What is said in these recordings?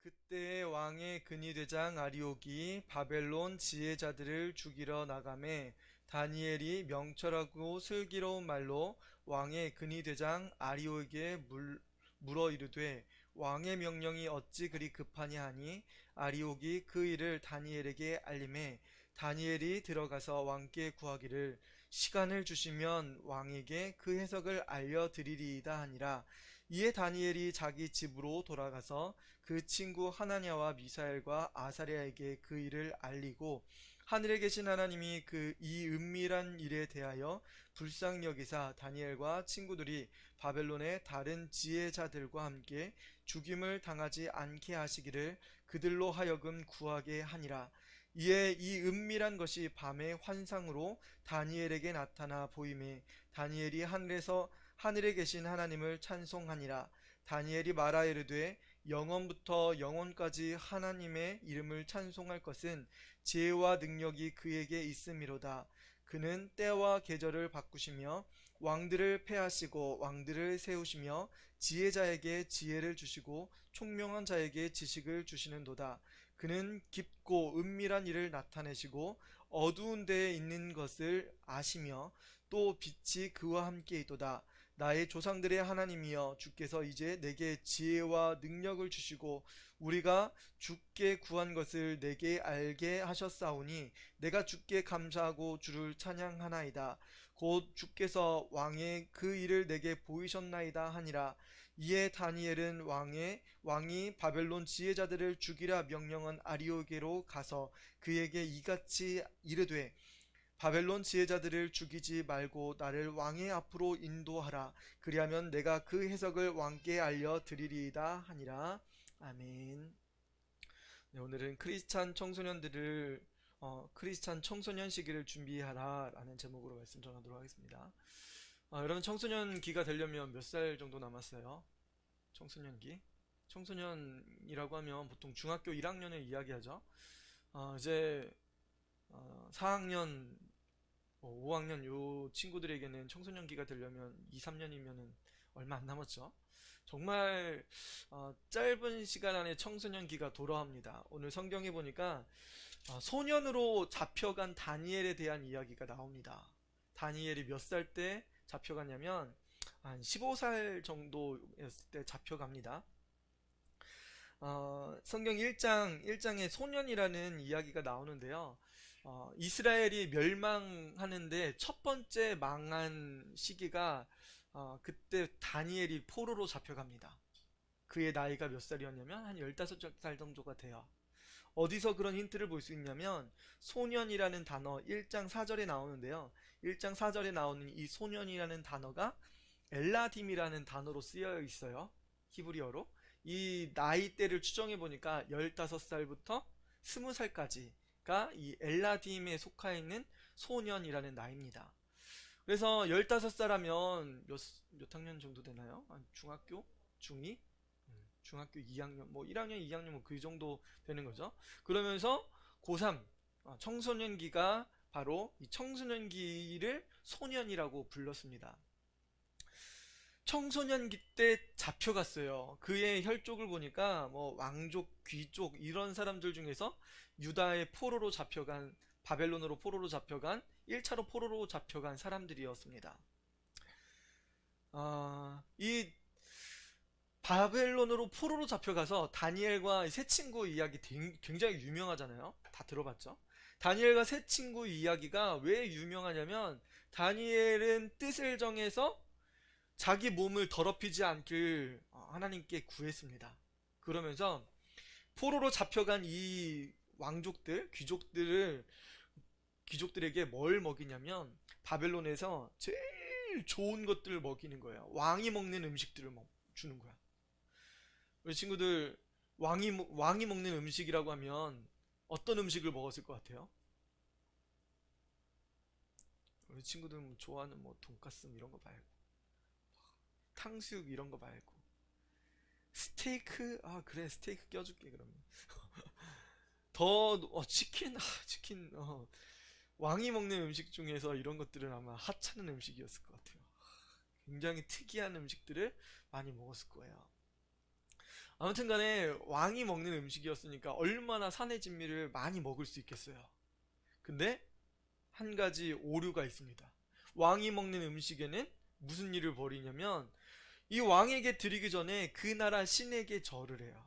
그때 왕의 근위대장 아리옥이 바벨론 지혜자들을 죽이러 나가매 다니엘이 명철하고 슬기로운 말로 왕의 근위대장 아리옥에게 물어 이르되 왕의 명령이 어찌 그리 급하냐 하니 아리옥이 그 일을 다니엘에게 알림해 다니엘이 들어가서 왕께 구하기를 시간을 주시면 왕에게 그 해석을 알려드리리이다 하니라. 이에 다니엘이 자기 집으로 돌아가서 그 친구 하나냐와 미사엘과 아사랴에게 그 일을 알리고 하늘에 계신 하나님이 이 은밀한 일에 대하여 불쌍히 여기사 다니엘과 친구들이 바벨론의 다른 지혜자들과 함께 죽임을 당하지 않게 하시기를 그들로 하여금 구하게 하니라. 이에 이 은밀한 것이 밤의 환상으로 다니엘에게 나타나 보임에 다니엘이 하늘에 계신 하나님을 찬송하니라. 다니엘이 말하 이르되 영원부터 영원까지 하나님의 이름을 찬송할 것은 지혜와 능력이 그에게 있음이로다. 그는 때와 계절을 바꾸시며 왕들을 패하시고 왕들을 세우시며 지혜자에게 지혜를 주시고 총명한 자에게 지식을 주시는도다. 그는 깊고 은밀한 일을 나타내시고 어두운 데에 있는 것을 아시며 또 빛이 그와 함께 있도다. 나의 조상들의 하나님이여 주께서 이제 내게 지혜와 능력을 주시고 우리가 주께 구한 것을 내게 알게 하셨사오니 내가 주께 감사하고 주를 찬양하나이다. 곧 주께서 왕의 그 일을 내게 보이셨나이다 하니라. 이에 다니엘은 왕이 바벨론 지혜자들을 죽이라 명령한 아리오게로 가서 그에게 이같이 이르되 바벨론 지혜자들을 죽이지 말고 나를 왕의 앞으로 인도하라. 그리하면 내가 그 해석을 왕께 알려드리리이다 하니라. 아멘. 네, 오늘은 크리스찬 청소년 시기를 준비하라 라는 제목으로 말씀 전하도록 하겠습니다. 여러분, 청소년기가 되려면 몇 살 정도 남았어요? 청소년기? 청소년이라고 하면 보통 중학교 1학년을 이야기하죠. 이제 4학년, 5학년 요 친구들에게는 청소년기가 되려면 2, 3년이면은 얼마 안 남았죠. 정말 짧은 시간 안에 청소년기가 돌아옵니다. 오늘 성경에 보니까 소년으로 잡혀간 다니엘에 대한 이야기가 나옵니다. 다니엘이 몇 살 때 잡혀갔냐면 한 15살 정도였을 때 잡혀갑니다. 성경 1장에 소년이라는 이야기가 나오는데요. 이스라엘이 멸망하는데 첫 번째 망한 시기가 그때 다니엘이 포로로 잡혀갑니다. 그의 나이가 몇 살이었냐면 한 15살 정도가 돼요. 어디서 그런 힌트를 볼 수 있냐면 소년이라는 단어 1장 4절에 나오는데요. 1장 4절에 나오는 이 소년이라는 단어가 엘라딤이라는 단어로 쓰여 있어요. 히브리어로. 이 나이대를 추정해 보니까 15살부터 20살까지가 이 엘라딤에 속하 있는 소년이라는 나이입니다. 그래서 15살하면 몇 학년 정도 되나요? 중학교? 중2? 중학교 2학년, 뭐 1학년, 2학년 뭐 그 정도 되는 거죠. 그러면서 고3, 청소년기가 바로 이 청소년기를 소년이라고 불렀습니다. 청소년기 때 잡혀갔어요. 그의 혈족을 보니까 뭐 왕족, 귀족 이런 사람들 중에서 유다의 포로로 잡혀간 바벨론으로 포로로 잡혀간 1차로 포로로 잡혀간 사람들이었습니다. 이 바벨론으로 포로로 잡혀가서 다니엘과 세 친구 이야기 굉장히 유명하잖아요. 다 들어봤죠? 다니엘과 세 친구 이야기가 왜 유명하냐면 다니엘은 뜻을 정해서 자기 몸을 더럽히지 않길 하나님께 구했습니다. 그러면서 포로로 잡혀간 이 왕족들, 귀족들에게 뭘 먹이냐면 바벨론에서 제일 좋은 것들을 먹이는 거예요. 왕이 먹는 음식들을 주는 거야. 우리 친구들 왕이 먹는 음식이라고 하면 어떤 음식을 먹었을 것 같아요? 우리 친구들 좋아하는 뭐 돈가스 이런 거 말고 탕수육 이런 거 말고 스테이크. 그래, 스테이크 껴줄게 그러면. 치킨. 왕이 먹는 음식 중에서 이런 것들은 아마 하찮은 음식이었을 것 같아요. 굉장히 특이한 음식들을 많이 먹었을 거예요. 아무튼 간에 왕이 먹는 음식이었으니까 얼마나 산의 진미를 많이 먹을 수 있겠어요. 근데 한 가지 오류가 있습니다. 왕이 먹는 음식에는 무슨 일을 벌이냐면 이 왕에게 드리기 전에 그 나라 신에게 절을 해요.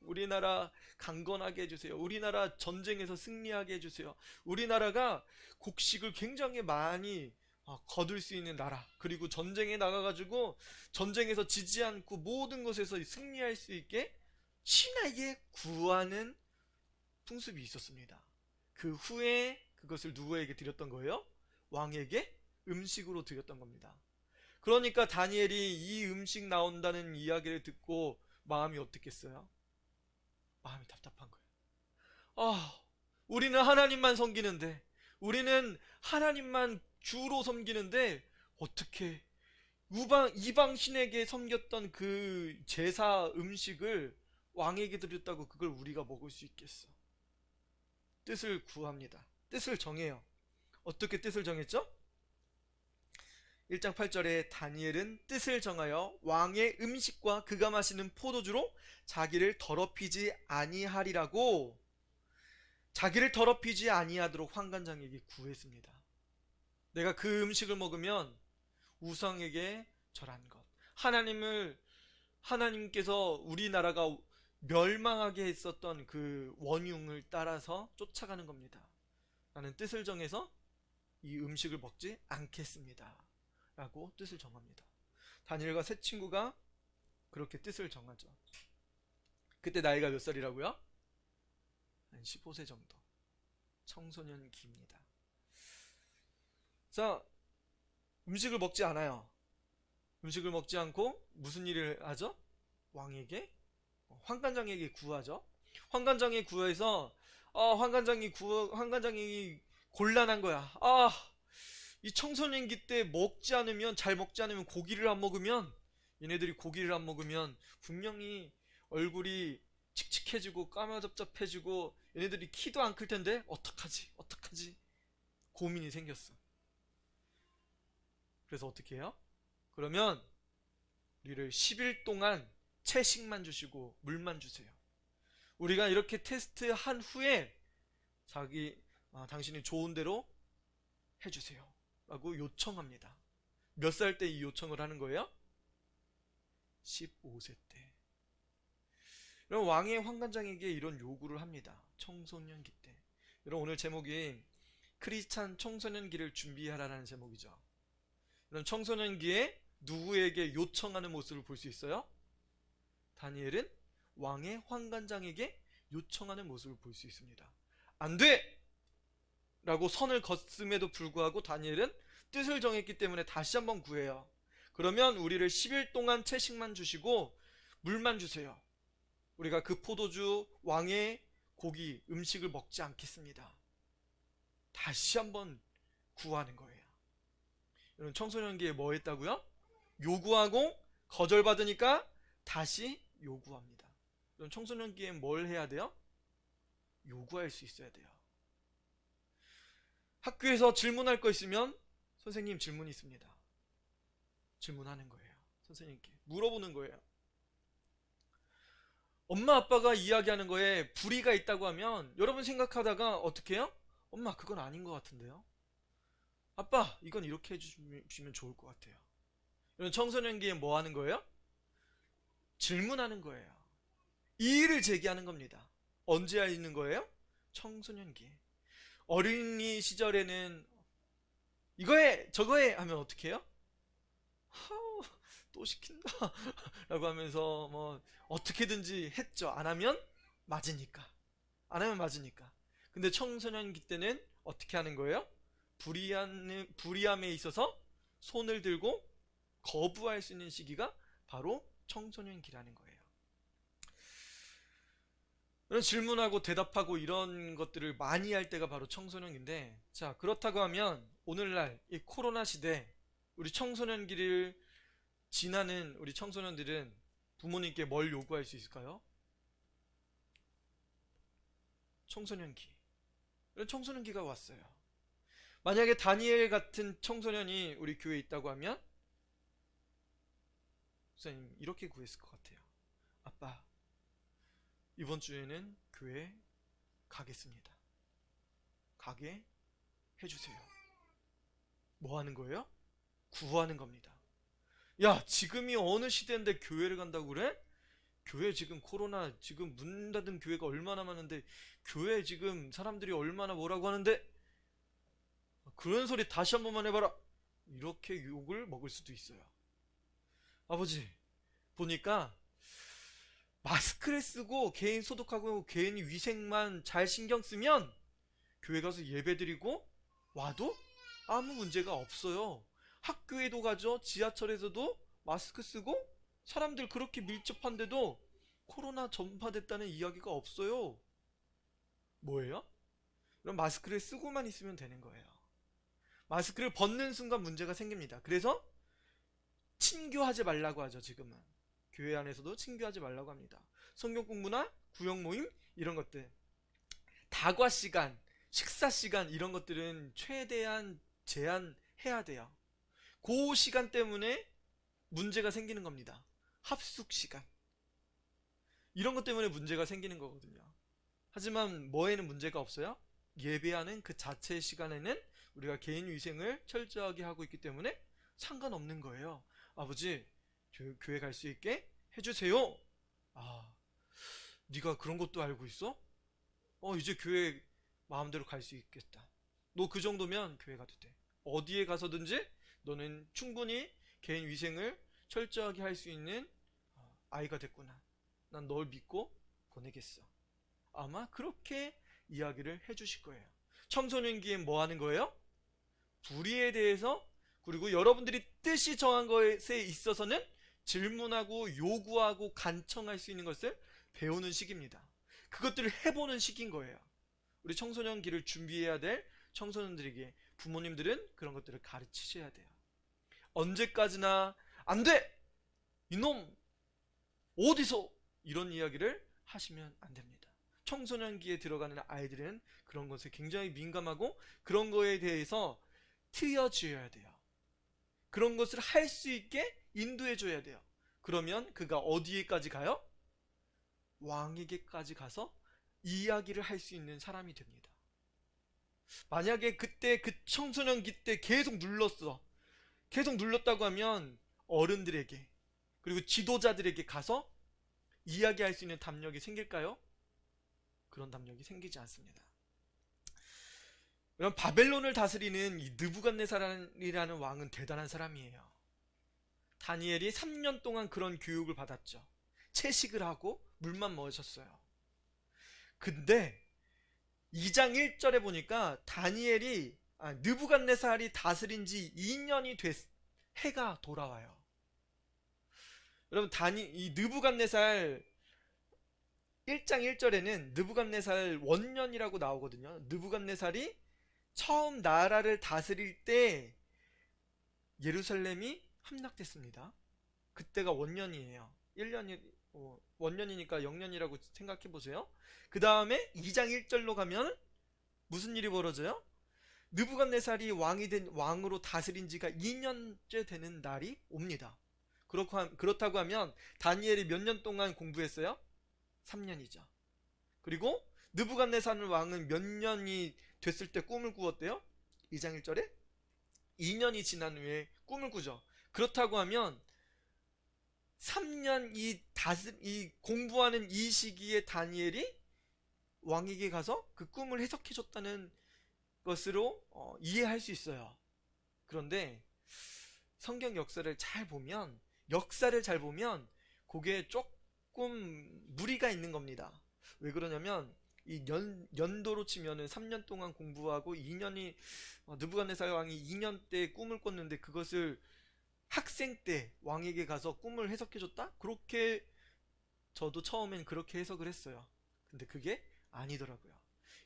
우리나라 강건하게 해주세요. 우리나라 전쟁에서 승리하게 해주세요. 우리나라가 곡식을 굉장히 많이 거둘 수 있는 나라, 그리고 전쟁에 나가가지고 전쟁에서 지지 않고 모든 것에서 승리할 수 있게 신에게 구하는 풍습이 있었습니다. 그 후에 그것을 누구에게 드렸던 거예요? 왕에게 음식으로 드렸던 겁니다. 그러니까 다니엘이 이 음식 나온다는 이야기를 듣고 마음이 어떻겠어요? 마음이 답답한 거예요. 아, 우리는 하나님만 섬기는데, 우리는 하나님만 주로 섬기는데, 어떻게 이방 신에게 섬겼던 그 제사 음식을 왕에게 드렸다고 그걸 우리가 먹을 수 있겠어? 뜻을 구합니다. 뜻을 정해요. 어떻게 뜻을 정했죠? 1장 8절에 다니엘은 뜻을 정하여 왕의 음식과 그가 마시는 포도주로 자기를 더럽히지 아니하리라고, 자기를 더럽히지 아니하도록 환관장에게 구했습니다. 내가 그 음식을 먹으면 우상에게 절한 것, 하나님께서 우리나라가 멸망하게 했었던 그 원흉을 따라서 쫓아가는 겁니다. 나는 뜻을 정해서 이 음식을 먹지 않겠습니다 라고 뜻을 정합니다. 다니엘과 세 친구가 그렇게 뜻을 정하죠. 그때 나이가 몇 살이라고요? 한 15세 정도, 청소년기입니다. 자, 음식을 먹지 않아요. 음식을 먹지 않고 무슨 일을 하죠? 왕에게, 환관장에게 구하죠. 환관장에 구해서 환관장이 곤란한 거야. 이 청소년기 때 잘 먹지 않으면, 고기를 안 먹으면, 얘네들이 고기를 안 먹으면 분명히 얼굴이 칙칙해지고 까마잡잡해지고 얘네들이 키도 안 클 텐데 어떡하지 고민이 생겼어. 그래서 어떻게 해요? 그러면 우리를 10일 동안 채식만 주시고 물만 주세요. 우리가 이렇게 테스트한 후에 당신이 좋은 대로 해주세요 라고 요청합니다. 몇 살 때 이 요청을 하는 거예요? 15세 때. 그럼 왕의 환관장에게 이런 요구를 합니다. 청소년기 때. 여러분, 오늘 제목이 크리스찬 청소년기를 준비하라는 제목이죠. 그럼 청소년기에 누구에게 요청하는 모습을 볼 수 있어요? 다니엘은 왕의 환관장에게 요청하는 모습을 볼 수 있습니다. 안 돼! 라고 선을 걷음에도 불구하고 다니엘은 뜻을 정했기 때문에 다시 한번 구해요. 그러면 우리를 10일 동안 채식만 주시고 물만 주세요. 우리가 그 포도주, 왕의 고기, 음식을 먹지 않겠습니다. 다시 한번 구하는 거예요. 여러분, 청소년기에 뭐 했다고요? 요구하고 거절받으니까 다시 요구합니다. 여러분, 청소년기에 뭘 해야 돼요? 요구할 수 있어야 돼요. 학교에서 질문할 거 있으면 선생님 질문 있습니다. 질문하는 거예요. 선생님께 물어보는 거예요. 엄마 아빠가 이야기하는 거에 불의가 있다고 하면 여러분 생각하다가 어떻게 해요? 엄마 그건 아닌 것 같은데요? 아빠 이건 이렇게 해주시면 좋을 것 같아요. 이런 청소년기에 뭐 하는 거예요? 질문하는 거예요. 이의를 제기하는 겁니다. 언제 있는 거예요? 청소년기에. 어린이 시절에는 이거해 저거해 하면 어떻게 해요? 또 시킨다 라고 하면서 뭐 어떻게든지 했죠. 안 하면 맞으니까. 근데 청소년기 때는 어떻게 하는 거예요? 불의함에 있어서 손을 들고 거부할 수 있는 시기가 바로 청소년기라는 거예요. 이런 질문하고 대답하고 이런 것들을 많이 할 때가 바로 청소년기인데, 자, 그렇다고 하면 오늘날 이 코로나 시대 우리 청소년기를 지나는 우리 청소년들은 부모님께 뭘 요구할 수 있을까요? 청소년기. 이런 청소년기가 왔어요. 만약에 다니엘 같은 청소년이 우리 교회에 있다고 하면 목사님 이렇게 구했을 것 같아요. 아빠, 이번 주에는 교회 가겠습니다. 가게 해주세요. 뭐 하는 거예요? 구하는 겁니다. 야, 지금이 어느 시대인데 교회를 간다고 그래? 교회 지금 코로나 지금 문 닫은 교회가 얼마나 많은데 교회 지금 사람들이 얼마나 뭐라고 하는데 그런 소리 다시 한 번만 해봐라. 이렇게 욕을 먹을 수도 있어요. 아버지, 보니까 마스크를 쓰고 개인 소독하고 개인 위생만 잘 신경 쓰면 교회 가서 예배드리고 와도 아무 문제가 없어요. 학교에도 가죠. 지하철에서도 마스크 쓰고 사람들 그렇게 밀접한데도 코로나 전파됐다는 이야기가 없어요. 뭐예요? 그럼 마스크를 쓰고만 있으면 되는 거예요. 마스크를 벗는 순간 문제가 생깁니다. 그래서 친교하지 말라고 하죠. 지금은 교회 안에서도 친교하지 말라고 합니다. 성경 공부나 구역 모임 이런 것들, 다과 시간, 식사 시간 이런 것들은 최대한 제한해야 돼요. 그 시간 때문에 문제가 생기는 겁니다. 합숙 시간 이런 것 때문에 문제가 생기는 거거든요. 하지만 뭐에는 문제가 없어요? 예배하는 그 자체의 시간에는 우리가 개인 위생을 철저하게 하고 있기 때문에 상관없는 거예요. 아버지, 교회 갈 수 있게 해주세요. 아, 네가 그런 것도 알고 있어? 이제 교회 마음대로 갈 수 있겠다. 너 그 정도면 교회 가도 돼. 어디에 가서든지 너는 충분히 개인 위생을 철저하게 할 수 있는 아이가 됐구나. 난 널 믿고 보내겠어. 아마 그렇게 이야기를 해주실 거예요. 청소년기엔 뭐 하는 거예요? 불의에 대해서, 그리고 여러분들이 뜻이 정한 것에 있어서는 질문하고 요구하고 간청할 수 있는 것을 배우는 시기입니다. 그것들을 해보는 시기인 거예요. 우리 청소년기를 준비해야 될 청소년들에게 부모님들은 그런 것들을 가르치셔야 돼요. 언제까지나 안 돼! 이놈! 어디서! 이런 이야기를 하시면 안 됩니다. 청소년기에 들어가는 아이들은 그런 것에 굉장히 민감하고 그런 거에 대해서 트여줘야 돼요. 그런 것을 할 수 있게 인도해줘야 돼요. 그러면 그가 어디에까지 가요? 왕에게까지 가서 이야기를 할 수 있는 사람이 됩니다. 만약에 그때 그 청소년기 때 계속 눌렀어. 계속 눌렀다고 하면 어른들에게 그리고 지도자들에게 가서 이야기할 수 있는 담력이 생길까요? 그런 담력이 생기지 않습니다. 그럼 바벨론을 다스리는 이 느부갓네살이라는 왕은 대단한 사람이에요. 다니엘이 3년 동안 그런 교육을 받았죠. 채식을 하고 물만 마셨어요. 근데 2장 1절에 보니까 느부갓네살이 다스린 지 2년이 됐 해가 돌아와요. 여러분 이 느부갓네살 1장 1절에는 느부갓네살 원년이라고 나오거든요. 느부갓네살이 처음 나라를 다스릴 때 예루살렘이 함락됐습니다. 그때가 원년이에요. 1년이 원년이니까 0년이라고 생각해 보세요. 그 다음에 2장 1절로 가면 무슨 일이 벌어져요? 느부갓네살이 왕으로 다스린 지가 2년째 되는 날이 옵니다. 그렇다고 하면 다니엘이 몇 년 동안 공부했어요? 3년이죠. 그리고 느부갓네살 왕은 몇 년이 됐을 때 꿈을 꾸었대요? 2장 1절에 2년이 지난 후에 꿈을 꾸죠. 그렇다고 하면 3년 이 공부하는 이 시기에 다니엘이 왕에게 가서 그 꿈을 해석해 줬다는 것으로 이해할 수 있어요. 그런데 성경 역사를 잘 보면 그게 조금 무리가 있는 겁니다. 왜 그러냐면 이 연도로 치면은 3년 동안 공부하고 2년이 느부갓네살 왕이 2년 때 꿈을 꿨는데 그것을 학생 때 왕에게 가서 꿈을 해석해 줬다? 그렇게 저도 처음엔 그렇게 해석을 했어요. 근데 그게 아니더라고요.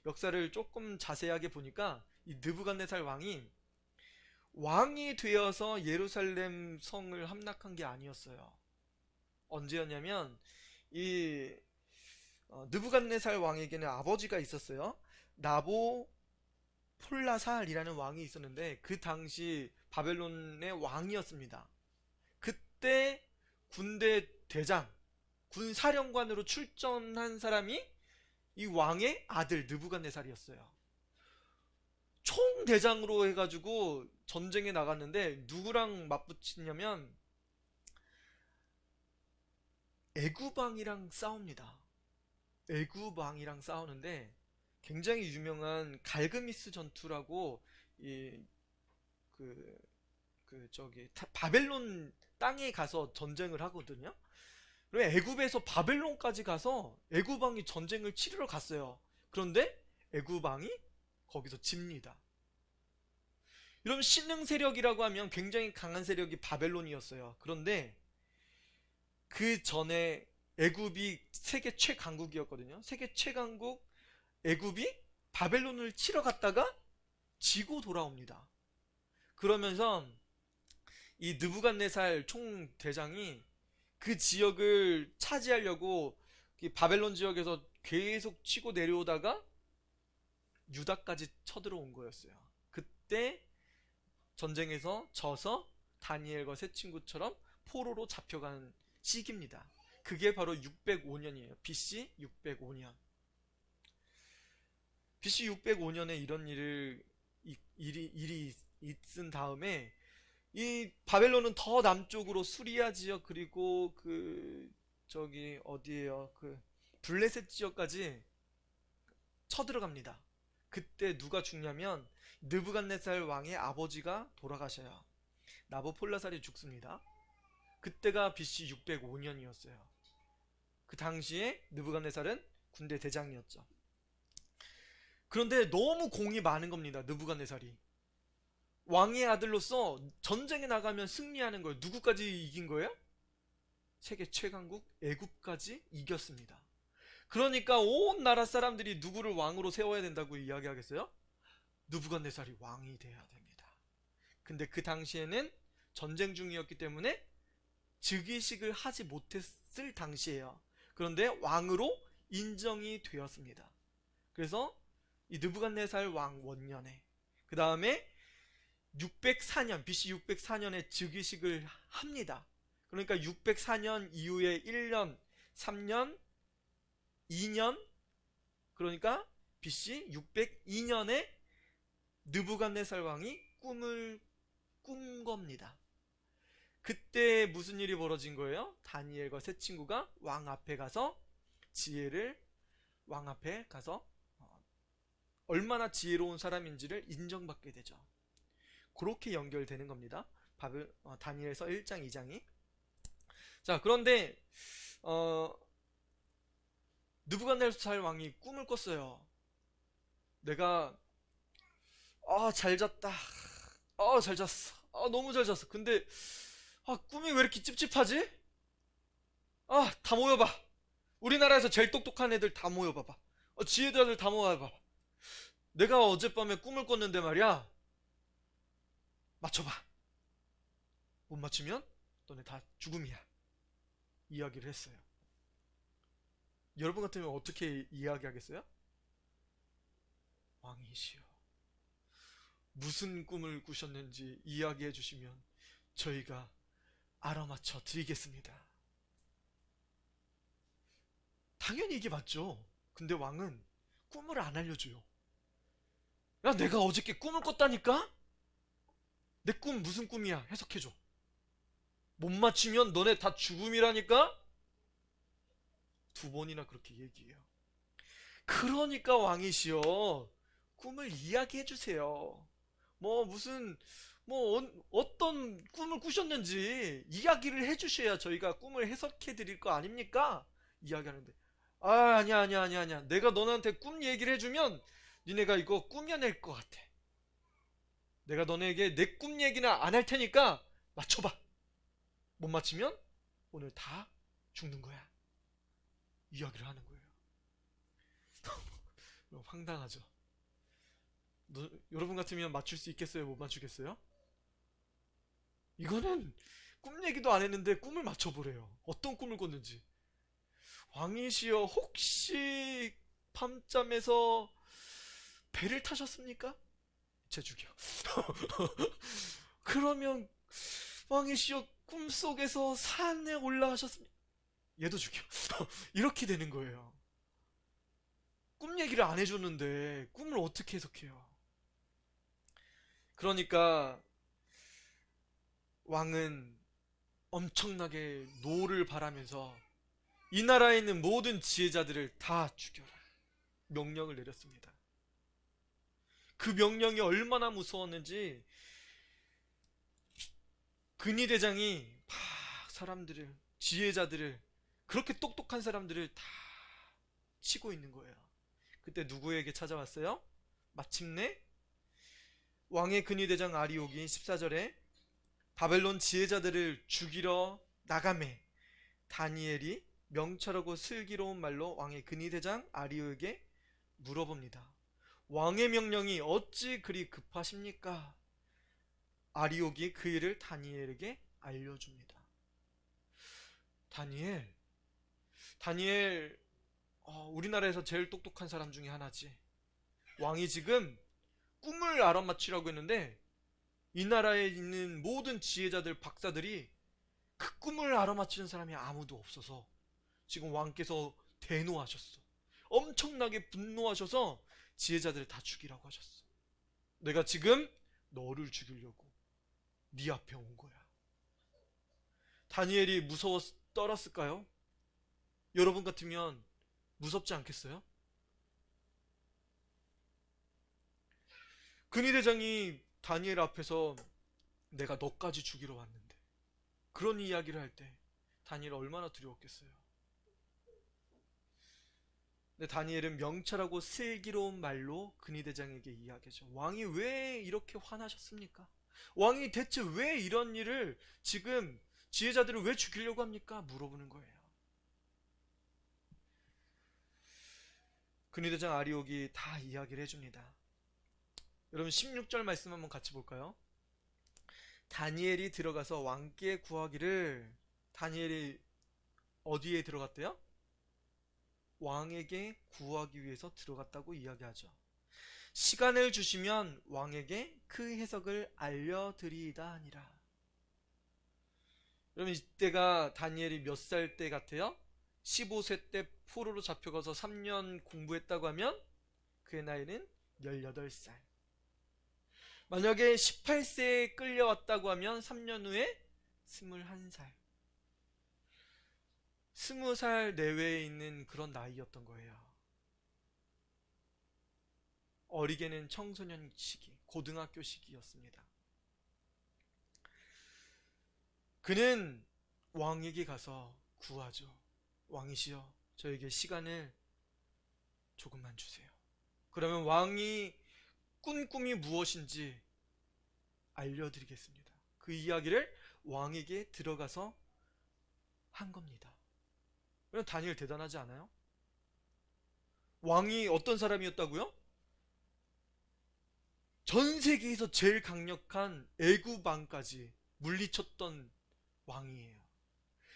역사를 조금 자세하게 보니까 이 느부갓네살 왕이 되어서 예루살렘 성을 함락한 게 아니었어요. 언제였냐면 이 느부갓네살 왕에게는 아버지가 있었어요. 나보폴라살이라는 왕이 있었는데 그 당시 바벨론의 왕이었습니다. 그때 군사령관으로 출전한 사람이 이 왕의 아들 느부갓네살이었어요. 총대장으로 해가지고 전쟁에 나갔는데 누구랑 맞붙이냐면 애굽왕이랑 싸웁니다. 애굽왕이랑 싸우는데 굉장히 유명한 갈그미스 전투라고 바벨론 땅에 가서 전쟁을 하거든요. 그리고 애굽에서 바벨론까지 가서 애굽왕이 전쟁을 치르러 갔어요. 그런데 애굽왕이 거기서 집니다. 이런 신흥 세력이라고 하면 굉장히 강한 세력이 바벨론이었어요. 그런데 그 전에 애굽이 세계 최강국이었거든요. 세계 최강국 애굽이 바벨론을 치러 갔다가 지고 돌아옵니다. 그러면서 이 느부갓네살 총대장이 그 지역을 차지하려고 바벨론 지역에서 계속 치고 내려오다가 유다까지 쳐들어온 거였어요. 그때 전쟁에서 져서 다니엘과 세 친구처럼 포로로 잡혀간 시기입니다. 그게 바로 605년이에요. BC 605년. BC 605년에 이런 일이 있은 다음에 이 바벨론은 더 남쪽으로 수리아 지역 그리고 어디에요? 블레셋 지역까지 쳐들어갑니다. 그때 누가 죽냐면 느부갓네살 왕의 아버지가 돌아가셔요. 나보폴라살이 죽습니다. 그때가 BC 605년이었어요. 그 당시에 느부갓네살은 군대 대장이었죠. 그런데 너무 공이 많은 겁니다. 느부갓네살이 왕의 아들로서 전쟁에 나가면 승리하는 거예요. 누구까지 이긴 거예요? 세계 최강국 애굽까지 이겼습니다. 그러니까 온 나라 사람들이 누구를 왕으로 세워야 된다고 이야기하겠어요? 느부갓네살이 왕이 돼야 됩니다. 근데 그 당시에는 전쟁 중이었기 때문에 즉위식을 하지 못했을 당시예요. 그런데 왕으로 인정이 되었습니다. 그래서 이 느부갓네살 왕 원년에 그 다음에 604년 BC 604년에 즉위식을 합니다. 그러니까 604년 이후에 1년, 3년, 2년, 그러니까 BC 602년에 느부갓네살 왕이 꿈을 꾼 겁니다. 그때 무슨 일이 벌어진 거예요? 다니엘과 세 친구가 왕 앞에 가서 얼마나 지혜로운 사람인지를 인정받게 되죠. 그렇게 연결되는 겁니다. 다니엘서 1장 2장이. 자, 그런데 느부갓네살 왕이 꿈을 꿨어요. 내가 잘 잤다. 잘 잤어. 너무 잘 잤어. 근데 꿈이 왜 이렇게 찝찝하지? 다 모여봐. 우리나라에서 제일 똑똑한 애들 다 모여봐봐. 지혜자들 다 모여봐봐. 내가 어젯밤에 꿈을 꿨는데 말이야. 맞춰봐. 못 맞추면 너네 다 죽음이야. 이야기를 했어요. 여러분 같으면 어떻게 이야기하겠어요? 왕이시여, 무슨 꿈을 꾸셨는지 이야기해 주시면 저희가 알아맞혀 드리겠습니다. 당연히 이게 맞죠. 근데 왕은 꿈을 안 알려줘요. 야, 내가 어저께 꿈을 꿨다니까? 내 꿈 무슨 꿈이야? 해석해줘. 못 맞추면 너네 다 죽음이라니까? 2번이나 그렇게 얘기해요. 그러니까 왕이시여, 꿈을 이야기해주세요. 어떤 꿈을 꾸셨는지 이야기를 해주셔야 저희가 꿈을 해석해드릴 거 아닙니까? 이야기하는데, 아니야. 내가 너네한테 꿈 얘기를 해주면 니네가 이거 꾸며낼 것 같아. 내가 너네에게 내 꿈 얘기는 안 할 테니까 맞춰봐. 못 맞히면 오늘 다 죽는 거야. 이야기를 하는 거예요. 황당하죠. 여러분 같으면 맞출 수 있겠어요? 못 맞추겠어요? 이거는 꿈 얘기도 안 했는데 꿈을 맞춰보래요. 어떤 꿈을 꿨는지. 왕이시여, 혹시 밤잠에서 배를 타셨습니까? 제 죽여. 그러면 왕이시여, 꿈속에서 산에 올라가셨습니까? 얘도 죽여. 이렇게 되는 거예요. 꿈 얘기를 안 해줬는데 꿈을 어떻게 해석해요? 그러니까 왕은 엄청나게 노를 바라면서 이 나라에 있는 모든 지혜자들을 다 죽여라 명령을 내렸습니다. 그 명령이 얼마나 무서웠는지 근위대장이 막 사람들을, 지혜자들을, 그렇게 똑똑한 사람들을 다 치고 있는 거예요. 그때 누구에게 찾아왔어요? 마침내 왕의 근위대장 아리옥이 14절에 바벨론 지혜자들을 죽이러 나가매 다니엘이 명철하고 슬기로운 말로 왕의 근위대장 아리옥에게 물어봅니다. 왕의 명령이 어찌 그리 급하십니까? 아리옥이 그 일을 다니엘에게 알려줍니다. 다니엘, 우리나라에서 제일 똑똑한 사람 중에 하나지. 왕이 지금 꿈을 알아맞히라고 했는데 이 나라에 있는 모든 지혜자들, 박사들이 그 꿈을 알아맞히는 사람이 아무도 없어서 지금 왕께서 대노하셨어. 엄청나게 분노하셔서 지혜자들을 다 죽이라고 하셨어. 내가 지금 너를 죽이려고 네 앞에 온 거야. 다니엘이 무서워 떨었을까요? 여러분 같으면 무섭지 않겠어요? 근위대장이 다니엘 앞에서 내가 너까지 죽이러 왔는데 그런 이야기를 할 때 다니엘 얼마나 두려웠겠어요. 근데 다니엘은 명철하고 슬기로운 말로 근위대장에게 이야기하죠. 왕이 왜 이렇게 화나셨습니까? 왕이 대체 왜 이런 일을 지금 지혜자들을 왜 죽이려고 합니까? 물어보는 거예요. 근위대장 아리옥이 다 이야기를 해줍니다. 여러분 16절 말씀 한번 같이 볼까요? 다니엘이 들어가서 왕께 구하기를. 다니엘이 어디에 들어갔대요? 왕에게 구하기 위해서 들어갔다고 이야기하죠. 시간을 주시면 왕에게 그 해석을 알려드리이다 하니라. 여러분 이때가 다니엘이 몇 살 때 같아요? 15세 때 포로로 잡혀가서 3년 공부했다고 하면 그의 나이는 18살. 만약에 18세에 끌려왔다고 하면 3년 후에 21살. 20살 내외에 있는 그런 나이였던 거예요. 어리게는 청소년 시기, 고등학교 시기였습니다. 그는 왕에게 가서 구하죠. 왕이시여, 저에게 시간을 조금만 주세요. 그러면 왕이 꾼 꿈이 무엇인지 알려드리겠습니다. 그 이야기를 왕에게 들어가서 한 겁니다. 그럼 다니엘 대단하지 않아요? 왕이 어떤 사람이었다고요? 전 세계에서 제일 강력한 애굽 왕까지 물리쳤던 왕이에요.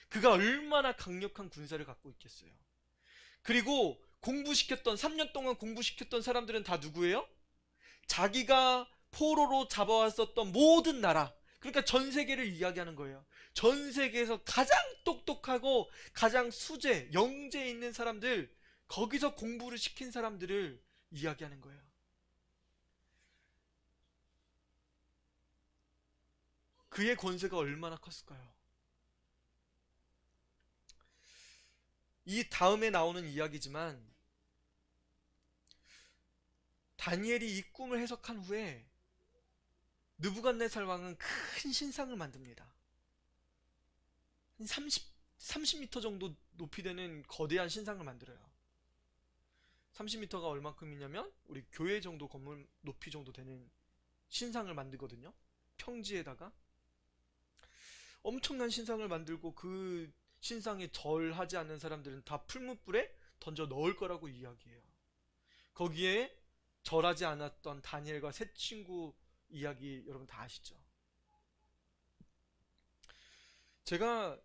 그가 얼마나 강력한 군사를 갖고 있겠어요. 그리고 3년 동안 공부시켰던 사람들은 다 누구예요? 자기가 포로로 잡아왔었던 모든 나라, 그러니까 전 세계를 이야기하는 거예요. 전 세계에서 가장 똑똑하고 가장 수재, 영재 있는 사람들, 거기서 공부를 시킨 사람들을 이야기하는 거예요. 그의 권세가 얼마나 컸을까요? 이 다음에 나오는 이야기지만 다니엘이 이 꿈을 해석한 후에 느부갓네살 왕은 큰 신상을 만듭니다. 한 30m 정도 높이 되는 거대한 신상을 만들어요. 30m가 얼마큼이냐면 우리 교회 정도 건물 높이 정도 되는 신상을 만들거든요. 평지에다가 엄청난 신상을 만들고 그 신상에 절하지 않는 사람들은 다 풀무불에 던져 넣을 거라고 이야기해요. 거기에 절하지 않았던 다니엘과 세 친구 이야기 여러분 다 아시죠? 제가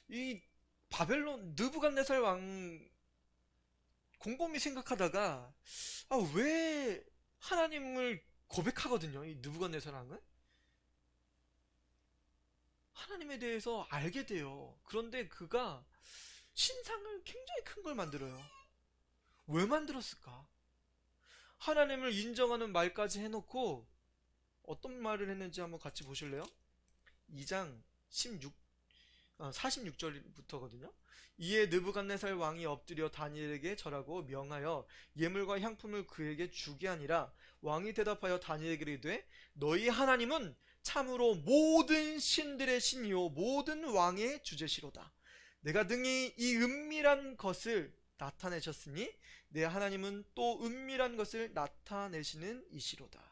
이 바벨론 느부갓네살 왕 곰곰이 생각하다가 왜 하나님을 고백하거든요. 이 느부갓네살 왕은 하나님에 대해서 알게 돼요. 그런데 그가 신상을 굉장히 큰 걸 만들어요. 왜 만들었을까? 하나님을 인정하는 말까지 해놓고 어떤 말을 했는지 한번 같이 보실래요? 2장 46절부터거든요. 이에 느부갓네살 왕이 엎드려 다니엘에게 절하고 명하여 예물과 향품을 그에게 주게 하니라. 왕이 대답하여 다니엘에게 이르되 너희 하나님은 참으로 모든 신들의 신이요 모든 왕의 주제시로다. 내가 등이 이 은밀한 것을 나타내셨으니 내 하나님은 또 은밀한 것을 나타내시는 이시로다.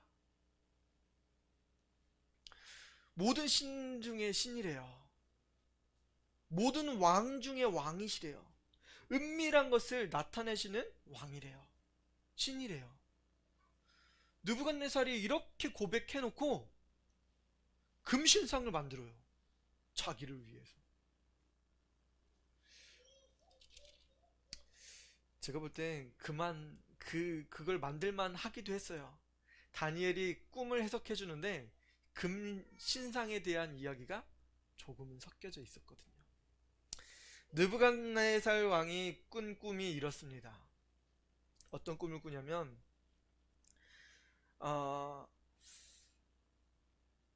모든 신 중에 신이래요. 모든 왕 중에 왕이시래요. 은밀한 것을 나타내시는 왕이래요. 신이래요. 느부갓네살이 이렇게 고백해놓고 금신상을 만들어요. 자기를 위해서. 제가 볼 땐 그걸 만들만 하기도 했어요. 다니엘이 꿈을 해석해 주는데 금신상에 대한 이야기가 조금은 섞여져 있었거든요. 느부갓네살 왕이 꾼 꿈이 이렇습니다. 어떤 꿈을 꾸냐면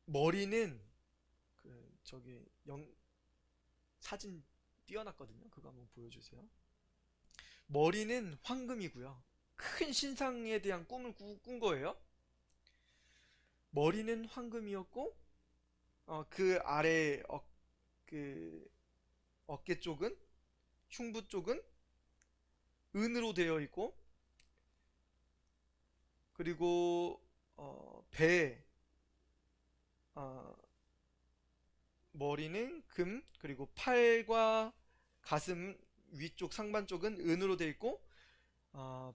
머리는 사진 띄워놨거든요. 그거 한번 보여주세요. 머리는 황금이고요. 큰 신상에 대한 꿈을 꾼 거예요. 머리는 황금이었고 그 아래 어깨 쪽은 흉부 쪽은 은으로 되어 있고 그리고 머리는 금 그리고 팔과 가슴 위쪽 상반 쪽은 은으로 되어 있고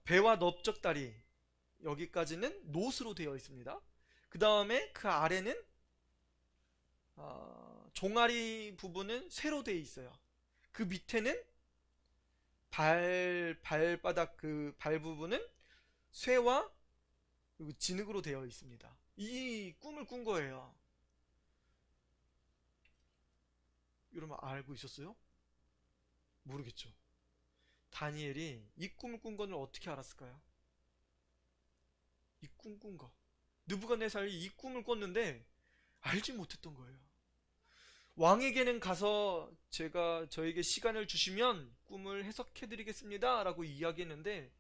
배와 넓적다리 여기까지는 노스로 되어 있습니다. 그 다음에 그 아래는 종아리 부분은 쇠로 되어 있어요. 그 밑에는 발바닥 그 발 부분은 쇠와 그리고 진흙으로 되어 있습니다. 이 꿈을 꾼 거예요. 여러분 알고 있었어요? 모르겠죠. 다니엘이 이 꿈을 꾼 건 어떻게 알았을까요? 이 꿈 꾼 거. 느부갓네살이 이 꿈을 꿨는데 알지 못했던 거예요. 왕에게는 가서 제가 저에게 시간을 주시면 꿈을 해석해 드리겠습니다 라고 이야기했는데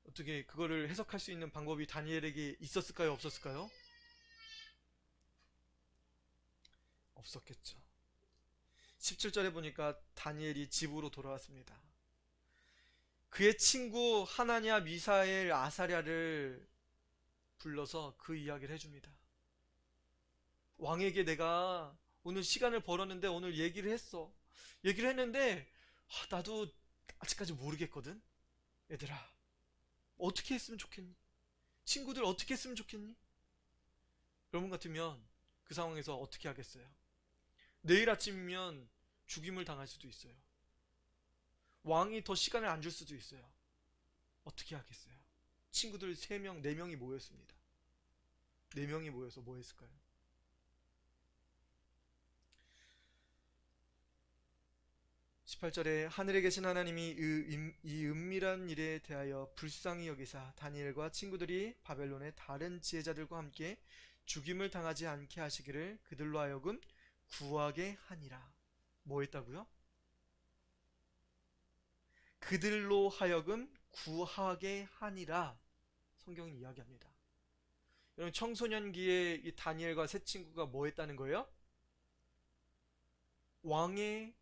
어떻게 그거를 해석할 수 있는 방법이 다니엘에게 있었을까요? 없었을까요? 없었겠죠. 17절에 보니까 다니엘이 집으로 돌아왔습니다. 그의 친구 하나냐, 미사엘, 아사랴를 불러서 그 이야기를 해줍니다. 왕에게 내가 오늘 시간을 벌었는데 오늘 얘기를 했어. 얘기를 했는데 나도 아직까지 모르겠거든. 얘들아 어떻게 했으면 좋겠니? 친구들 어떻게 했으면 좋겠니? 여러분 같으면 그 상황에서 어떻게 하겠어요? 내일 아침이면 죽임을 당할 수도 있어요. 왕이 더 시간을 안 줄 수도 있어요. 어떻게 하겠어요? 친구들 3명, 4명이 모였습니다. 4명이 모여서 뭐 했을까요? 18절에 하늘에 계신 하나님이 이 은밀한 일에 대하여 불쌍히 여기사 다니엘과 친구들이 바벨론의 다른 지혜자들과 함께 죽임을 당하지 않게 하시기를 그들로 하여금 구하게 하니라. 뭐 했다고요? 그들로 하여금 구하게 하니라. 성경은 이야기합니다. 여러분 청소년기에 이 다니엘과 세 친구가 뭐 했다는 거예요? 왕의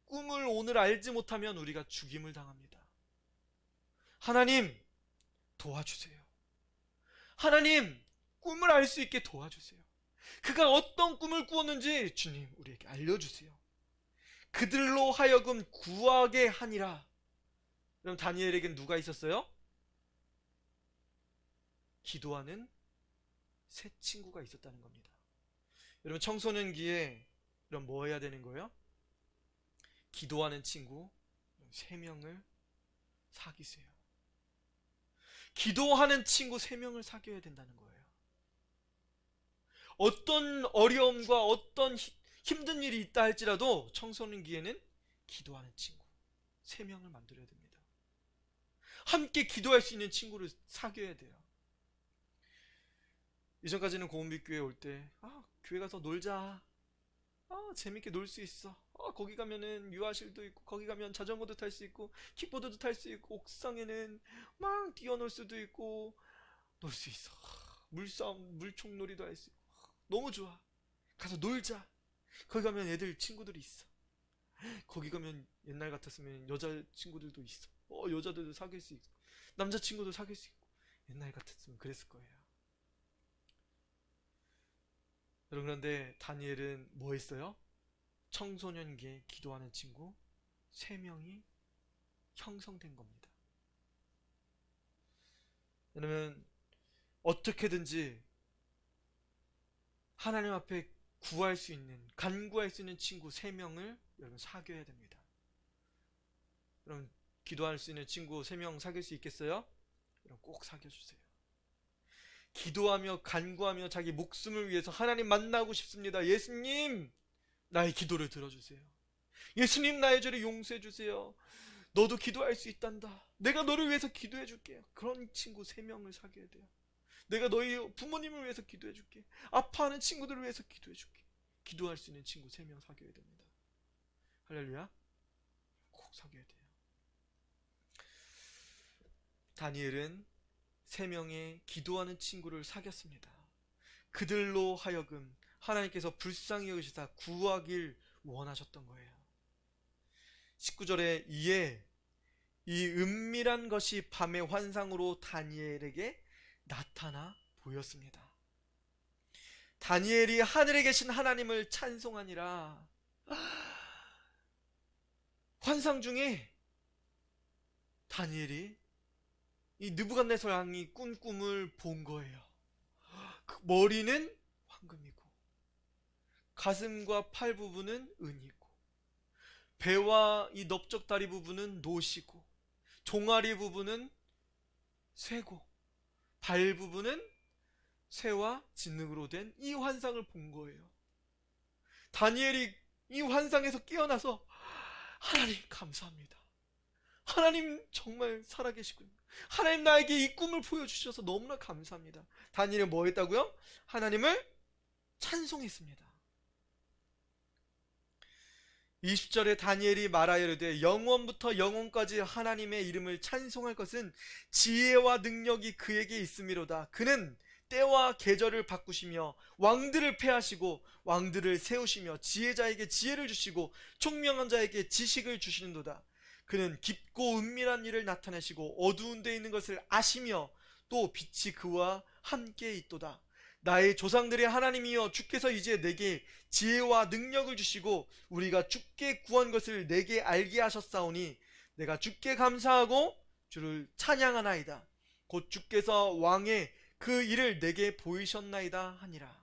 꿈을 오늘 알지 못하면 우리가 죽임을 당합니다. 하나님 도와주세요. 하나님 꿈을 알 수 있게 도와주세요. 그가 어떤 꿈을 꾸었는지 주님 우리에게 알려주세요. 그들로 하여금 구하게 하니라. 그럼 다니엘에겐 누가 있었어요? 기도하는 새 친구가 있었다는 겁니다. 여러분 청소년기에 그럼 뭐 해야 되는 거예요? 기도하는 친구 3명을 사귀세요. 기도하는 친구 3명을 사귀어야 된다는 거예요. 어떤 어려움과 어떤 힘든 일이 있다 할지라도 청소년기에는 기도하는 친구 3명을 만들어야 됩니다. 함께 기도할 수 있는 친구를 사귀어야 돼요. 이전까지는 고은빛교회 올 때 교회 가서 놀자, 재밌게 놀 수 있어, 거기 가면은 유아실도 있고, 거기 가면 자전거도 탈 수 있고, 킥보드도 탈 수 있고, 옥상에는 막 뛰어놀 수도 있고, 놀 수 있어. 물싸움, 물총놀이도 할 수 있고, 너무 좋아. 가서 놀자. 거기 가면 애들 친구들이 있어. 거기 가면 옛날 같았으면 여자 친구들도 있어. 여자들도 사귈 수 있고, 남자 친구도 사귈 수 있고. 옛날 같았으면 그랬을 거예요. 여러분, 그런데 다니엘은 뭐 했어요? 청소년기에 기도하는 친구 3명이 형성된 겁니다. 여러분, 어떻게든지 하나님 앞에 구할 수 있는, 간구할 수 있는 친구 3명을 여러분 사귀어야 됩니다. 여러분, 기도할 수 있는 친구 3명 사귈 수 있겠어요? 여러분, 꼭 사귀어주세요. 기도하며 간구하며 자기 목숨을 위해서 하나님 만나고 싶습니다. 예수님, 나의 기도를 들어주세요. 예수님, 나의 죄를 용서해 주세요. 너도 기도할 수 있단다. 내가 너를 위해서 기도해 줄게요. 그런 친구 3명을 사귀어야 돼요. 내가 너희 부모님을 위해서 기도해 줄게. 아파하는 친구들을 위해서 기도해 줄게. 기도할 수 있는 친구 3명 사귀어야 됩니다. 할렐루야. 꼭 사귀어야 돼요. 다니엘은 3명의 기도하는 친구를 사귀었습니다. 그들로 하여금 하나님께서 불쌍히 여기시사 구하길 원하셨던 거예요. 19절에 이에 이 은밀한 것이 밤의 환상으로 다니엘에게 나타나 보였습니다. 다니엘이 하늘에 계신 하나님을 찬송하니라. 환상 중에 다니엘이 이 느부갓네살 왕이 꾼 꿈을 본 거예요. 그 머리는 황금이고, 가슴과 팔 부분은 은이고, 배와 이 넓적다리 부분은 노시고, 종아리 부분은 쇠고, 발 부분은 쇠와 진흙으로 된 이 환상을 본 거예요. 다니엘이 이 환상에서 깨어나서 하나님 감사합니다. 하나님 정말 살아계시군요. 하나님 나에게 이 꿈을 보여주셔서 너무나 감사합니다. 다니엘은 뭐 했다고요? 하나님을 찬송했습니다. 20절에 다니엘이 말하여르되 영원부터 영원까지 하나님의 이름을 찬송할 것은 지혜와 능력이 그에게 있음이로다. 그는 때와 계절을 바꾸시며 왕들을 패하시고 왕들을 세우시며 지혜자에게 지혜를 주시고 총명한 자에게 지식을 주시는도다. 그는 깊고 은밀한 일을 나타내시고 어두운 데 있는 것을 아시며 또 빛이 그와 함께 있도다. 나의 조상들의 하나님이여, 주께서 이제 내게 지혜와 능력을 주시고 우리가 주께 구한 것을 내게 알게 하셨사오니 내가 주께 감사하고 주를 찬양하나이다. 곧 주께서 왕의 그 일을 내게 보이셨나이다 하니라.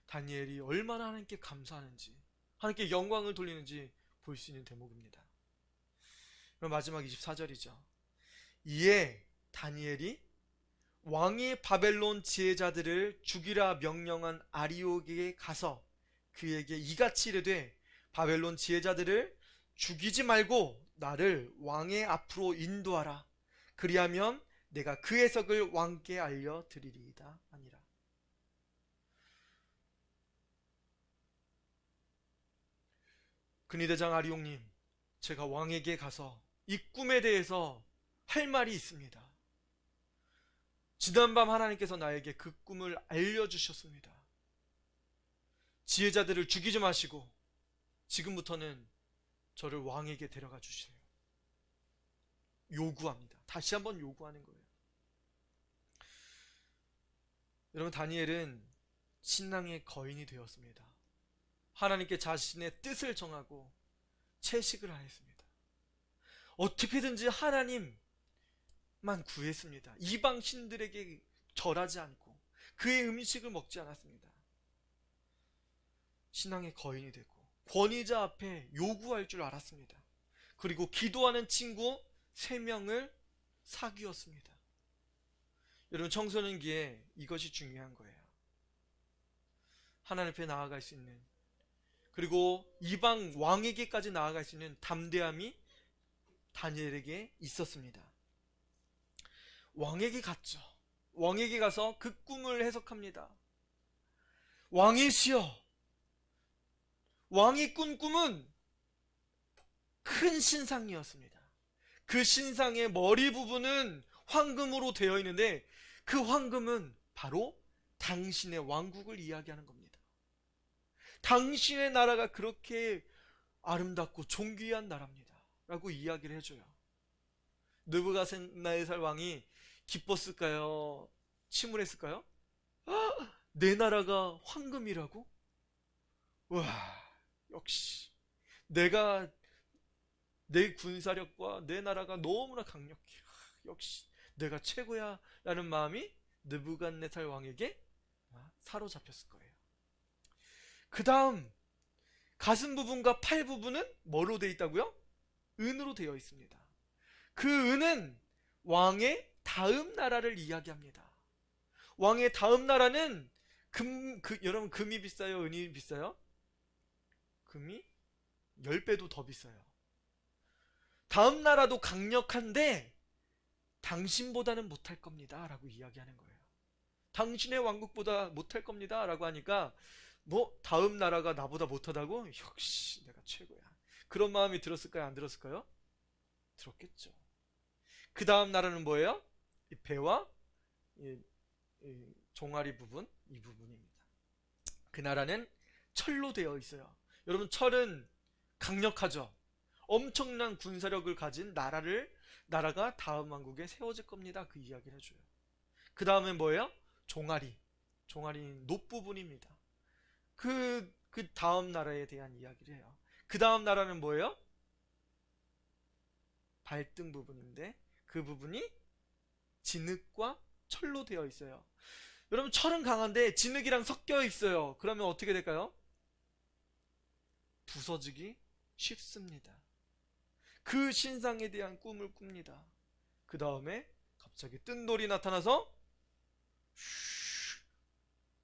다니엘이 얼마나 하나님께 감사하는지, 하나님께 영광을 돌리는지 볼 수 있는 대목입니다. 그럼 마지막 24절이죠. 이에 다니엘이 왕이 바벨론 지혜자들을 죽이라 명령한 아리옥에게 가서 그에게 이같이 이르되 바벨론 지혜자들을 죽이지 말고 나를 왕의 앞으로 인도하라. 그리하면 내가 그 해석을 왕께 알려드리리이다 하니라. 근위대장 아리옥님, 제가 왕에게 가서 이 꿈에 대해서 할 말이 있습니다. 지난밤 하나님께서 나에게 그 꿈을 알려주셨습니다. 지혜자들을 죽이지 마시고 지금부터는 저를 왕에게 데려가 주세요. 요구합니다. 다시 한번 요구하는 거예요. 여러분, 다니엘은 신앙의 거인이 되었습니다. 하나님께 자신의 뜻을 정하고 채식을 하였습니다. 어떻게든지 하나님만 구했습니다. 이방 신들에게 절하지 않고 그의 음식을 먹지 않았습니다. 신앙의 거인이 되고 권위자 앞에 요구할 줄 알았습니다. 그리고 기도하는 친구 3명을 사귀었습니다. 여러분, 청소년기에 이것이 중요한 거예요. 하나님 앞에 나아갈 수 있는 그리고 이방 왕에게까지 나아갈 수 있는 담대함이 다니엘에게 있었습니다. 왕에게 갔죠. 왕에게 가서 그 꿈을 해석합니다. 왕이시여, 왕이 꾼 꿈은 큰 신상이었습니다. 그 신상의 머리 부분은 황금으로 되어 있는데 그 황금은 바로 당신의 왕국을 이야기하는 겁니다. 당신의 나라가 그렇게 아름답고 존귀한 나라입니다 라고 이야기를 해줘요. 느부갓네살 왕이 기뻤을까요? 침울했을까요? 아, 내 나라가 황금이라고? 와, 역시 내가 내 군사력과 내 나라가 너무나 강력해. 역시 내가 최고야 라는 마음이 느부갓네살 왕에게 사로잡혔을 거예요. 그 다음 가슴 부분과 팔 부분은 뭐로 되어 있다고요? 은으로 되어 있습니다. 그 은은 왕의 다음 나라를 이야기합니다. 왕의 다음 나라는 여러분 금이 비싸요? 은이 비싸요? 금이 10배도 더 비싸요. 다음 나라도 강력한데 당신보다는 못할 겁니다 라고 이야기하는 거예요. 당신의 왕국보다 못할 겁니다 라고 하니까 뭐 다음 나라가 나보다 못하다고? 역시 내가 최고야. 그런 마음이 들었을까요? 안 들었을까요? 들었겠죠. 그 다음 나라는 뭐예요? 이 배와 이 종아리 부분, 이 부분입니다. 그 나라는 철로 되어 있어요. 여러분 철은 강력하죠. 엄청난 군사력을 가진 나라가 다음 왕국에 세워질 겁니다. 그 이야기를 해줘요. 그 다음에 뭐예요? 종아리는 높부분입니다. 그 다음 나라에 대한 이야기를 해요. 그 다음 나라는 뭐예요? 발등 부분인데 그 부분이 진흙과 철로 되어 있어요. 여러분 철은 강한데 진흙이랑 섞여 있어요. 그러면 어떻게 될까요? 부서지기 쉽습니다. 그 신상에 대한 꿈을 꿉니다. 그 다음에 갑자기 뜬 돌이 나타나서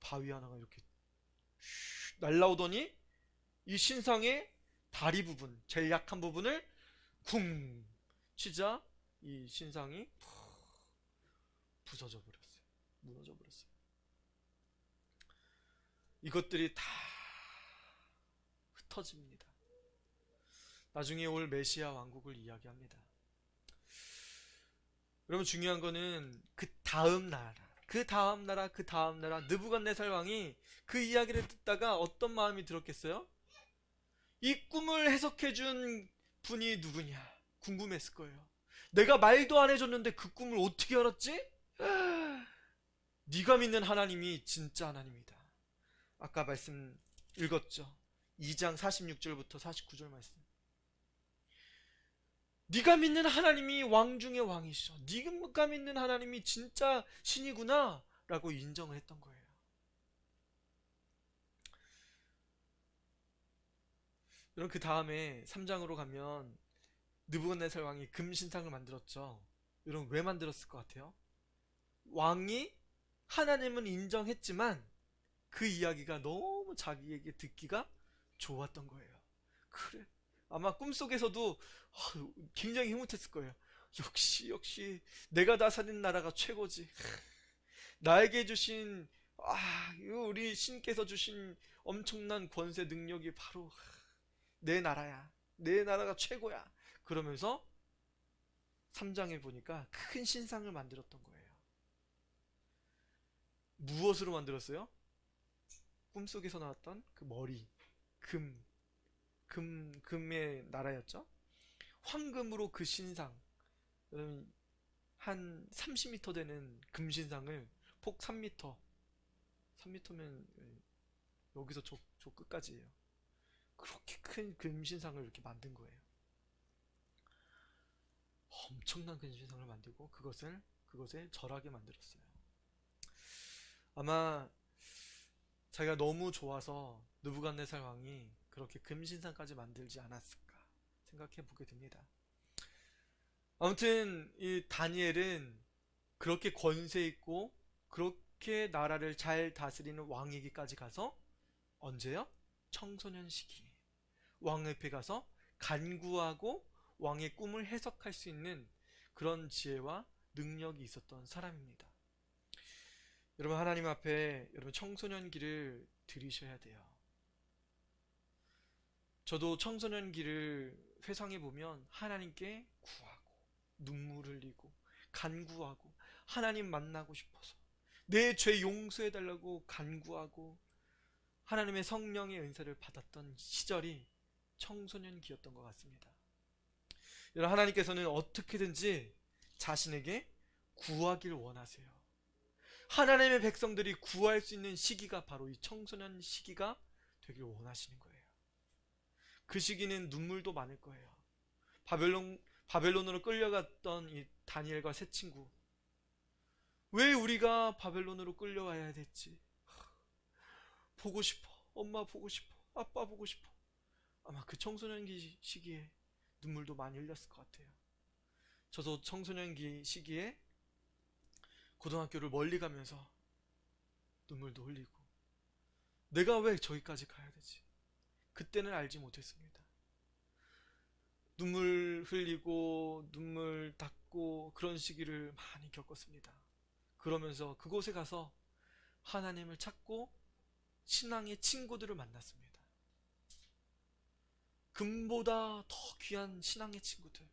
바위 하나가 이렇게 날라오더니 이 신상의 다리 부분, 제일 약한 부분을 쿵 치자 이 신상이 부서져 버렸어요. 무너져 버렸어요. 이것들이 다 흩어집니다. 나중에 올 메시아 왕국을 이야기합니다. 여러분 중요한 거는 그 다음 나라 느부갓네살 왕이 그 이야기를 듣다가 어떤 마음이 들었겠어요? 이 꿈을 해석해준 분이 누구냐 궁금했을 거예요. 내가 말도 안 해줬는데 그 꿈을 어떻게 알았지? 네가 믿는 하나님이 진짜 하나님이다. 아까 말씀 읽었죠. 2장 46절부터 49절 말씀. 네가 믿는 하나님이 왕 중의 왕이셔. 네가 믿는 하나님이 진짜 신이구나 라고 인정을 했던 거예요. 여러분 그 다음에 3장으로 가면 느부갓네살 왕이 금신상을 만들었죠. 여러분 왜 만들었을 것 같아요? 왕이 하나님은 인정했지만 그 이야기가 너무 자기에게 듣기가 좋았던 거예요. 그래. 아마 꿈속에서도 굉장히 흐뭇했을 거예요. 역시 내가 다스린 나라가 최고지. 나에게 주신 우리 신께서 주신 엄청난 권세 능력이 바로 내 나라야. 내 나라가 최고야. 그러면서 3장에 보니까 큰 신상을 만들었던 거예요. 무엇으로 만들었어요? 꿈속에서 나왔던 그 머리, 금의 나라였죠. 황금으로 그 신상, 한 30m 되는 금신상을 폭 3m, 3m면 여기서 저 끝까지예요. 그렇게 큰 금신상을 이렇게 만든 거예요. 엄청난 금신상을 만들고 그것을 절하게 만들었어요. 아마 자기가 너무 좋아서 느부갓네살 왕이 그렇게 금신상까지 만들지 않았을까 생각해 보게 됩니다. 아무튼 이 다니엘은 그렇게 권세 있고 그렇게 나라를 잘 다스리는 왕에게까지 가서 언제요? 청소년 시기 왕 옆에 가서 간구하고 왕의 꿈을 해석할 수 있는 그런 지혜와 능력이 있었던 사람입니다. 여러분, 하나님 앞에 여러분 청소년기를 들이셔야 돼요. 저도 청소년기를 회상해 보면 하나님께 구하고 눈물 흘리고 간구하고 하나님 만나고 싶어서 내 죄 용서해 달라고 간구하고 하나님의 성령의 은사를 받았던 시절이 청소년기였던 것 같습니다. 여러분, 하나님께서는 어떻게든지 자신에게 구하길 원하세요. 하나님의 백성들이 구할 수 있는 시기가 바로 이 청소년 시기가 되길 원하시는 거예요. 그 시기는 눈물도 많을 거예요. 바벨론으로 끌려갔던 이 다니엘과 세 친구, 왜 우리가 바벨론으로 끌려와야 됐지? 보고 싶어. 엄마 보고 싶어. 아빠 보고 싶어. 아마 그 청소년기 시기에 눈물도 많이 흘렸을 것 같아요. 저도 청소년기 시기에 고등학교를 멀리 가면서 눈물도 흘리고, 내가 왜 저기까지 가야 되지? 그때는 알지 못했습니다. 눈물 흘리고 눈물 닦고 그런 시기를 많이 겪었습니다. 그러면서 그곳에 가서 하나님을 찾고 신앙의 친구들을 만났습니다. 금보다 더 귀한 신앙의 친구들,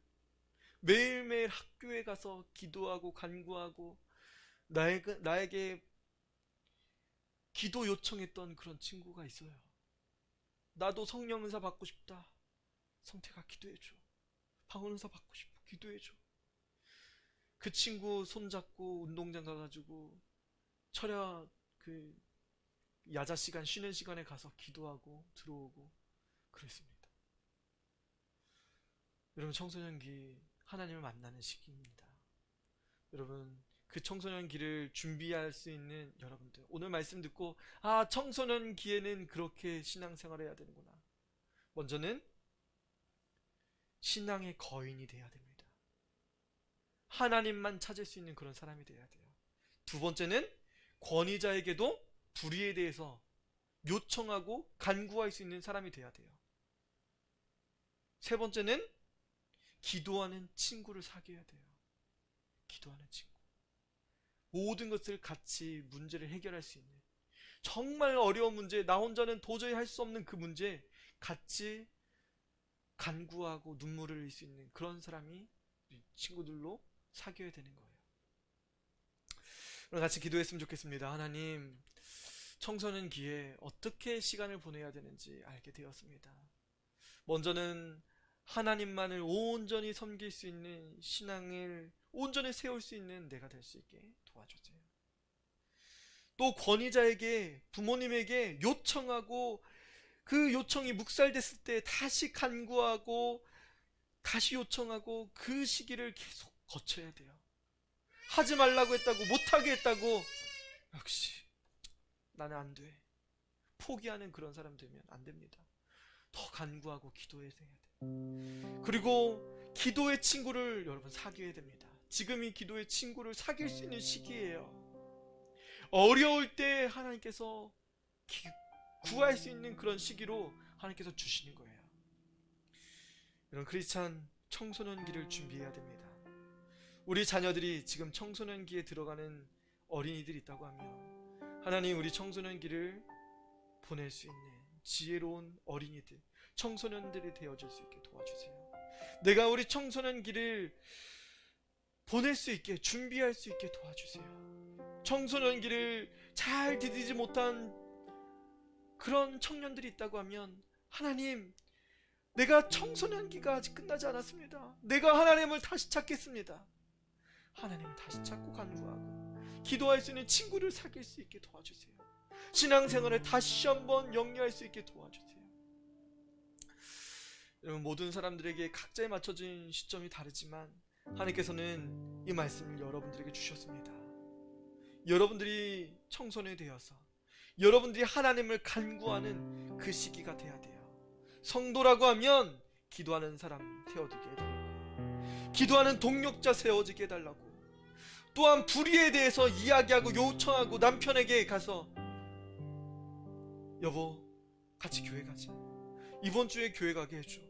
매일매일 학교에 가서 기도하고 간구하고 나에게 기도 요청했던 그런 친구가 있어요. 나도 성령 은사 받고 싶다. 성태가 기도해줘. 방언 은사 받고 싶어. 기도해줘. 그 친구 손잡고 운동장 가가지고 철야 야자 시간, 쉬는 시간에 가서 기도하고 들어오고 그랬습니다. 여러분, 청소년기 하나님을 만나는 시기입니다. 여러분, 그 청소년기를 준비할 수 있는 여러분들, 오늘 말씀 듣고 청소년기에는 그렇게 신앙생활을 해야 되는구나. 먼저는 신앙의 거인이 돼야 됩니다. 하나님만 찾을 수 있는 그런 사람이 돼야 돼요. 두 번째는 권위자에게도 불의에 대해서 요청하고 간구할 수 있는 사람이 돼야 돼요. 세 번째는 기도하는 친구를 사귀어야 돼요. 기도하는 친구. 모든 것을 같이 문제를 해결할 수 있는, 정말 어려운 문제, 나 혼자는 도저히 할 수 없는 그 문제 같이 간구하고 눈물을 흘릴 수 있는 그런 사람이 친구들로 사귀어야 되는 거예요. 오늘 같이 기도했으면 좋겠습니다. 하나님, 청소년기에 어떻게 시간을 보내야 되는지 알게 되었습니다. 먼저는 하나님만을 온전히 섬길 수 있는 신앙을 온전히 세울 수 있는 내가 될 수 있게 도와주세요. 또 권위자에게, 부모님에게 요청하고 그 요청이 묵살됐을 때 다시 간구하고 다시 요청하고 그 시기를 계속 거쳐야 돼요. 하지 말라고 했다고, 못하게 했다고 역시 나는 안 돼, 포기하는 그런 사람 되면 안 됩니다. 더 간구하고 기도해야 돼요. 그리고 기도의 친구를 여러분 사귀어야 됩니다. 지금이 기도의 친구를 사귈 수 있는 시기예요. 어려울 때 하나님께서 구할 수 있는 그런 시기로 하나님께서 주시는 거예요. 이런 크리스찬 청소년기를 준비해야 됩니다. 우리 자녀들이 지금 청소년기에 들어가는 어린이들이 있다고 하면 하나님, 우리 청소년기를 보낼 수 있는 지혜로운 어린이들, 청소년들이 되어줄 수 있게 도와주세요. 내가 우리 청소년기를 보낼 수 있게, 준비할 수 있게 도와주세요. 청소년기를 잘 디디지 못한 그런 청년들이 있다고 하면 하나님, 내가 청소년기가 아직 끝나지 않았습니다. 내가 하나님을 다시 찾겠습니다. 하나님을 다시 찾고 간구하고 기도할 수 있는 친구를 사귈 수 있게 도와주세요. 신앙생활에 다시 한번 영위할 수 있게 도와주세요. 여러분, 모든 사람들에게 각자에 맞춰진 시점이 다르지만 하나님께서는 이 말씀을 여러분들에게 주셨습니다. 여러분들이 청소년이 되어서 여러분들이 하나님을 간구하는 그 시기가 돼야 돼요. 성도라고 하면 기도하는 사람 세워지게 해달라고, 기도하는 동력자 세워지게 해달라고, 또한 불의에 대해서 이야기하고 요청하고 남편에게 가서 여보 같이 교회 가자. 이번 주에 교회 가게 해줘.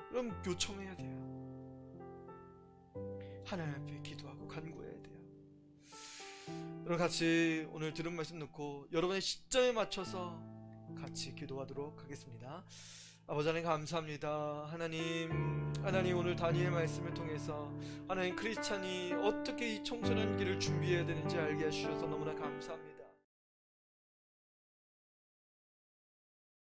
그럼 요청해야 돼요. 하나님 앞에 기도하고 간구해야 돼요. 여러분 같이 오늘 들은 말씀 놓고 여러분의 시점에 맞춰서 같이 기도하도록 하겠습니다. 아버지 하나님 감사합니다. 하나님 오늘 다니엘 말씀을 통해서 하나님 크리스찬이 어떻게 이 청소년기를 준비해야 되는지 알게 해주셔서 너무나 감사합니다.